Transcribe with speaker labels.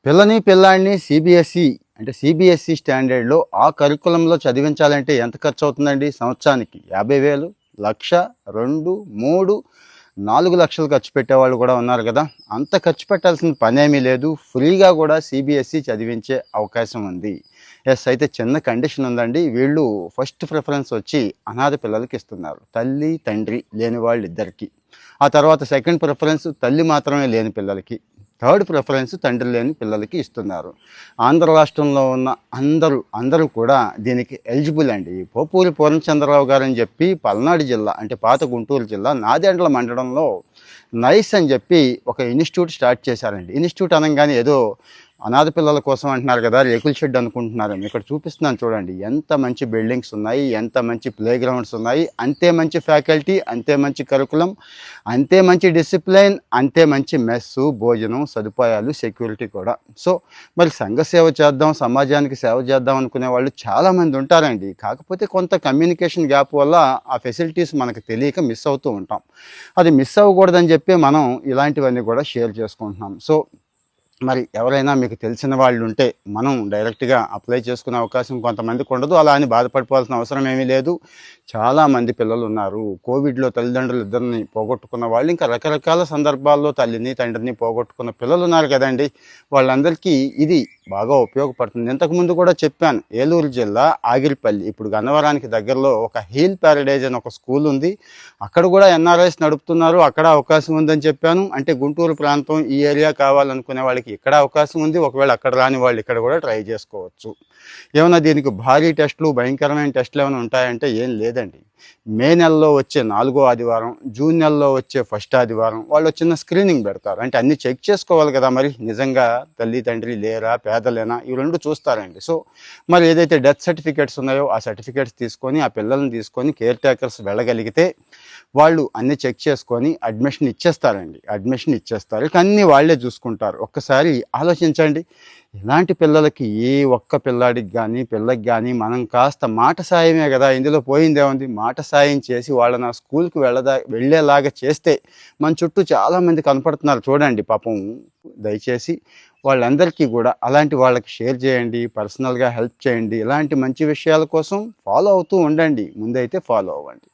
Speaker 1: పిల్లని పిల్లాడిని సిబిఎస్ఈ అంటే సిబిఎస్ఈ స్టాండర్డ్లో ఆ కరికులంలో చదివించాలంటే ఎంత ఖర్చు అవుతుందండి? సంవత్సరానికి 50,000, లక్ష, 2, 3, 4 లక్షలు ఖర్చు పెట్టేవాళ్ళు కూడా ఉన్నారు కదా. అంత ఖర్చు పెట్టాల్సిన పనేమీ లేదు. ఫ్రీగా కూడా సిబిఎస్ఈ చదివించే అవకాశం ఉంది. ఎస్, అయితే చిన్న కండిషన్ ఉందండి. వీళ్ళు ఫస్ట్ ప్రిఫరెన్స్ వచ్చి అనాథ పిల్లలకి ఇస్తున్నారు, తల్లి తండ్రి లేని వాళ్ళిద్దరికీ. ఆ తర్వాత సెకండ్ ప్రిఫరెన్స్ తల్లి మాత్రమే లేని పిల్లలకి. థర్డ్ ప్రిఫరెన్స్ తండ్రి లేని పిల్లలకి ఇస్తున్నారు. ఆంధ్ర రాష్ట్రంలో ఉన్న అందరూ కూడా దీనికి ఎలిజిబుల్ అండి. పోపూరి పూర్ణచంద్రరావు గారు అని చెప్పి పల్నాడు జిల్లా అంటే పాత గుంటూరు జిల్లా నాదెండ్ల మండలంలో నైస్ అని చెప్పి ఒక ఇన్స్టిట్యూట్ స్టార్ట్ చేశారండి. ఇన్స్టిట్యూట్ అనగానే ఏదో అనాథ పిల్లల కోసం అంటున్నారు కదా, రేకుల షెడ్ అనుకుంటున్నారేమో. ఇక్కడ చూపిస్తున్నాను చూడండి, ఎంత మంచి బిల్డింగ్స్ ఉన్నాయి, ఎంత మంచి ప్లే గ్రౌండ్స్ ఉన్నాయి, అంతే మంచి ఫ్యాకల్టీ, అంతే మంచి కరికులం, అంతే మంచి డిసిప్లైన్, అంతే మంచి మెస్సు, భోజనం, సదుపాయాలు, సెక్యూరిటీ కూడా. సో మరి సంఘ సేవ చేద్దాం, సమాజానికి సేవ చేద్దాం అనుకునే వాళ్ళు చాలామంది ఉంటారండి. కాకపోతే కొంత కమ్యూనికేషన్ గ్యాప్ వల్ల ఆ ఫెసిలిటీస్ మనకు తెలియక మిస్ అవుతూ ఉంటాం. అది మిస్ అవ్వకూడదని చెప్పి మనం ఇలాంటివన్నీ కూడా షేర్ చేసుకుంటున్నాం. సో మరి ఎవరైనా మీకు తెలిసిన వాళ్ళు ఉంటే మనం డైరెక్ట్గా అప్లై చేసుకునే అవకాశం కొంతమందికి ఉండదు. అలా అని బాధపడిపోవాల్సిన అవసరం ఏమీ లేదు. చాలామంది పిల్లలు ఉన్నారు. కోవిడ్లో తల్లిదండ్రులు ఇద్దరిని పోగొట్టుకున్న వాళ్ళు, ఇంకా రకరకాల సందర్భాల్లో తల్లిని తండ్రిని పోగొట్టుకున్న పిల్లలు ఉన్నారు కదండి. వాళ్ళందరికీ ఇది బాగా ఉపయోగపడుతుంది. ఇంతకుముందు కూడా చెప్పాను, ఏలూరు జిల్లా ఆగిరిపల్లి, ఇప్పుడు గన్నవరానికి దగ్గరలో ఒక హీల్ ప్యారడైజ్ అని ఒక స్కూల్ ఉంది. అక్కడ కూడా ఎన్ఆర్ఐస్ నడుపుతున్నారు. అక్కడ అవకాశం ఉందని చెప్పాను. అంటే గుంటూరు ప్రాంతం ఈ ఏరియా కావాలనుకునే వాళ్ళకి ఇక్కడ అవకాశం ఉంది. ఒకవేళ అక్కడ రాని వాళ్ళు ఇక్కడ కూడా ట్రై చేసుకోవచ్చు. ఏమైనా దీనికి భారీ టెస్టులు, భయంకరమైన టెస్టులు ఏమైనా ఉంటాయంటే ఏం లేదండి. మే నెలలో వచ్చే 4వ ఆదివారం, జూన్ నెలలో వచ్చే ఫస్ట్ ఆదివారం వాళ్ళు చిన్న స్క్రీనింగ్ పెడతారు. అంటే అన్నీ చెక్ చేసుకోవాలి కదా, మరి నిజంగా తల్లి తండ్రి లేరా, పేదలేనా, ఈ రెండు చూస్తారండి. సో మరి ఏదైతే డెత్ సర్టిఫికేట్స్ ఉన్నాయో ఆ సర్టిఫికేట్స్ తీసుకొని ఆ పిల్లల్ని తీసుకొని కేర్ టేకర్స్ వెళ్ళగలిగితే వాళ్ళు అన్నీ చెక్ చేసుకొని అడ్మిషన్ ఇచ్చేస్తారు. ఇక అన్నీ వాళ్ళే చూసుకుంటారు. ఒక్కసారి ఆలోచించండి, ఇలాంటి పిల్లలకి ఏ ఒక్క పిల్లకి కానీ మనం కాస్త మాట సాయమే కదా, ఇందులో పోయిందే ఉంది. మాట సాయం చేసి వాళ్ళని ఆ స్కూల్కి వెళ్ళేలాగా చేస్తే మన చుట్టూ చాలామంది కనపడుతున్నారు చూడండి. పాపం దయచేసి వాళ్ళందరికీ కూడా అలాంటి వాళ్ళకి షేర్ చేయండి, పర్సనల్గా హెల్ప్ చేయండి. ఇలాంటి మంచి విషయాల కోసం ఫాలో అవుతూ ఉండండి. ముందైతే ఫాలో అవ్వండి.